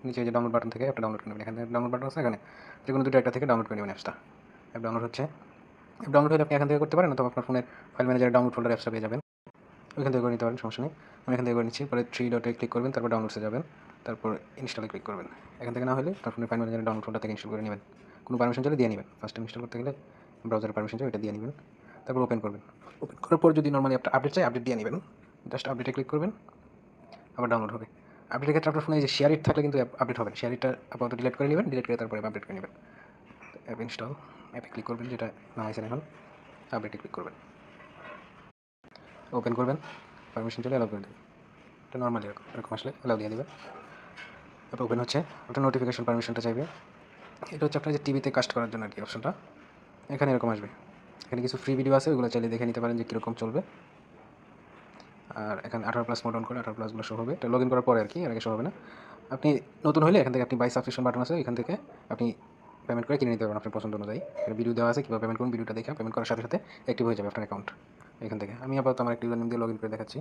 নিচে যে download button থেকে অ্যাপটা ডাউনলোড করে নেবেন। এখানে ডাউনলোড বাটন আছে, এখানে যে কোনো দুটো একটা থেকে ডাউনলোড করে নেবেন অ্যাপসটা। অ্যাপ ডাউনলোড হচ্ছে, অ্যাপ ডাউনলোড হলে আপনি এখান থেকে করতে পারেন, অথবা আপনার ফোনের ফাইল ম্যানেজারে ডাউনলোড ফোল্ডার অ্যাপসটা পেয়ে যাবেন, ওইখান থেকে করে নিতে পারেন, সমস্যা নেই। আমি এখান থেকে করে নিচ্ছি। পরে 3 ডটে ক্লিক করবেন, তারপর ডাউনলোডসে যাবেন, তারপর ইনস্টলে ক্লিক করবেন। এখান থেকে না হলে আপনার ফোনের ফাইল ম্যানেজারে ডাউনলোড ফোল্ডার থেকে ইনস্টল করে নেবেন। কোনো পারমিশন চাইলে দিয়ে নেবেন। ফার্স্ট টাইম ইনস্টল করতে গেলে ব্রাউজারের পারমিশন চাই, ওইটা দিয়ে নেবেন। তারপর ওপেন করবেন। ওপেন করার পর যদি নর্মালি একটা আপডেট চাই, আপডেট দিয়ে নেবেন। জাস্ট আপডেটে ক্লিক করবেন, আবার ডাউনলোড হবে। আপডেটের ক্ষেত্রে আপনার ফোনে যে শেয়ার ইট থাকলে কিন্তু আপডেট হবে না। শেয়ার ইটটা আপাতত ডিলিট করে নেবেন, ডিলিট করে তারপরে আপডেট করে নেবেন। অ্যাপ ইনস্টল, অ্যাপে ক্লিক করবেন, যেটা না হয়েছে এখন, আপডেটে ক্লিক করবেন, ওপেন করবেন, পারমিশন চলে অ্যালাউ করে দেবেন। এটা নর্মালি এরকম আসলে অ্যালাউ দিয়ে দেবেন। তারপর ওপেন হচ্ছে, ওটা নোটিফিকেশন পারমিশনটা চাইবে। এটা হচ্ছে আপনার যে টিভিতে কাস্ট করার জন্য আর কি অপশনটা, এখানে এরকম আসবে। এখানে কিছু ফ্রি ভিডিও আছে, ওগুলো চাইলে দেখে নিতে পারেন যে কীরকম চলবে। আর এখানে 18+ মোড অন করে 18+গুলো শো হবে। এটা লগ ইন করার পরে আর কি, এর আগে শো হবে না। আপনি নতুন হলে এখান থেকে আপনি বাই সাবস্ক্রিপশন বাটন আছে, এখান থেকে আপনি পেমেন্ট করে কিনে নিতে পারবেন আপনার পছন্দ অনুযায়ী। ভিডিও দেওয়া আছে, কীভাবে পেমেন্ট করুন, ভিডিওটা দেখে পেমেন্ট করার সাথে সাথে অ্যাক্টিভ হয়ে যাবে আপনার অ্যাকাউন্ট এখান থেকে। আমি আপাতত আমার একটা ইউজার নেম দিয়ে লগ ইন করে দেখাচ্ছি।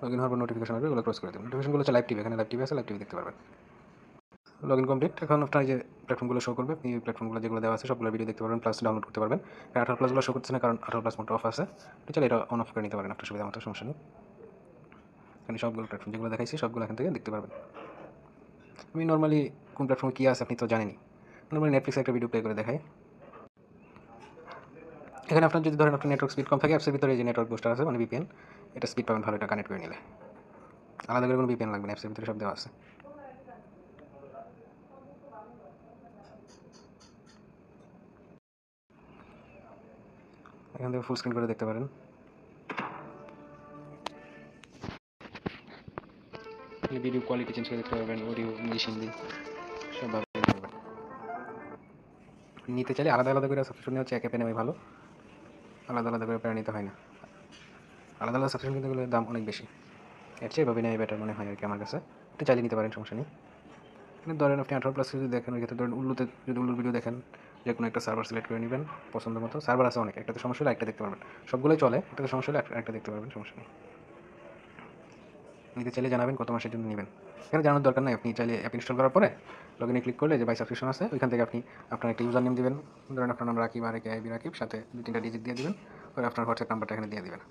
লগ ইন হওয়ার পর নোটিফিকেশন আসবে, ওগুলো ক্লোজ করে দেবেন। নোটিফিকেশনগুলো হচ্ছে লাইভ টিভি, এখানে লাইভ টিভি আছে, লাইভ টিভি দেখতে পারবেন। Log in complete. এখন আপনার যে প্ল্যাটফর্মগুলো শো করবে, এই প্ল্যাটফর্মগুলো যেগুলো দেওয়া আছে সবগুলো ভিডিও দেখতে পারবেন, প্লাস ডাউনলোড করতে পারবেন। 18+গুলো শো করতেছে না, কারণ 18+ মোডটা অফ আছে। চলে এটা অন অফ করে নিতে পারেন আপনার সুবিধা মতো, সমস্যা নেই। এখানে সবগুলো প্ল্যাটফর্ম যেগুলো দেখাইছি সবগুলো এখান থেকে দেখতে পারবেন। আমি নর্মালি কোন প্ল্যাটফর্মে কী আছে আপনি তো জানেনই। নর্মালি নেটফ্লিক্সে একটা ভিডিও প্লে করে দেখাই। এখানে আপনার যদি ধরেন আপনার নেটওয়ার্ক স্পিড কম থাকে, অ্যাপসের ভিতরে যে নেটওয়ার্ক বুস্টার আছে মানে ভিপিএন, এটা স্পিড পাবেন ভালো, এটা কানেক্ট করে নিলে। আলাদা করে কোনো ভিপিএন লাগবে না, অ্যাপসের ভিতরে সব দেওয়া আছে। এখান থেকে ফুল স্ক্রিন করে দেখতে পারেন। ভিডিও কোয়ালিটি চেঞ্জ করে দেখতে পারবেন, অডিও ইংলিশ হিন্দি সবভাবে দেখতে পারবেন। নিতে চাইলে আলাদা আলাদা করে সাবস্ক্রিপশন নেওয়া হচ্ছে, এক অ্যাপে নেওয়াই ভালো, আলাদা আলাদা করে প্যারা নিতে হয় না। আলাদা আলাদা সাবস্ক্রিপশন কিনতে গেলে দাম অনেক বেশি, এর চেয়ে এভাবে নেওয়াই বেটার মনে হয় আর কি আমার কাছে। একটু চালিয়ে নিতে পারেন, সমস্যা নেই। এখানে ধরেন আপনি 18+ যদি দেখেন, ওই ক্ষেত্রে ধরেন উল্লুতে যদি উল্লুর ভিডিও দেখেন, যে কোনো একটা সার্ভার সিলেক্ট করে নেবেন পছন্দ মতো। সার্ভার আছে অনেক, একটাতে সমস্যা হলে একটা দেখতে পারবেন, সবগুলোই চলে, একটাতে সমস্যা হলে একটা দেখতে পারবেন, সমস্যা নেই। নিতে চাইলে জানাবেন কত মাসের জন্য নেবেন। এখানে জানার দরকার নাই, আপনি চাইলে অ্যাপ ইনস্টল করার পরে লগ ইনে ক্লিক করলে যে বাই সাবস্ক্রিপশন আছে, ওইখান থেকে আপনি আপনার একটা ইউজার নেম দেবেন, ধরেন আপনার নাম রাকিব, আর আইবি রাকিব, সাথে 2-3টা ডিজিট দিয়ে দেবেন। ওই আপনার হোয়াটসঅ্যাপ নাম্বারটা এখানে দিয়ে দেবেন।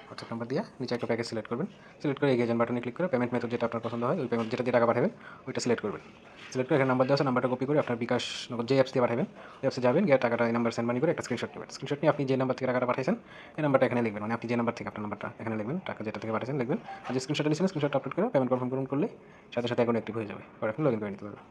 হোয়াটসঅ্যাপ নাম্বার দিয়ে নিচে একটা প্যাকেজ সিলেক্ট করবেন। সিলেক্ট করে এগিয়ে যান বাটনে ক্লিক করে পেমেন্ট মেথড যেটা আপনার পছন্দ হয়, ওই পেমেন্ট যেটা দিয়ে টাকা পাঠাবেন ওইটা সিলেক্ট করবেন। সিলেক্ট করে এখানে নাম্বার দেওয়া আছে, নাম্বারটা কপি করে আপনার বিকাশ নগদ যে অ্যাপস দিয়ে পাঠাবেন, ওই অ্যাপসে যাবেন, গিয়ে টাকাটা এই নাম্বার সেন্ড মানি করে একটা স্ক্রিনশট নেবেন। স্ক্রিনশট নিয়ে আপনি যে নাম্বার থেকে টাকাটা পাঠিয়েছেন এই নাম্বারটা এখানে লিখবেন, মানে আপনি যে নাম্বার থেকে আপনার নাম্বারটা এখানে লিখবেন, টাকা যেটা থেকে পাঠিয়েছেন লিখবেন, আর যে স্ক্রিনশটটা নিয়েছেন স্ক্রিনশট আপলোড করে পেমেন্ট কনফার্ম করুন করলেই সাথে সাথে অ্যাকাউন্ট অ্যাক্টিভ হয়ে যাবে। পরে আপনি লগ ইন করে নিতে পারবেন।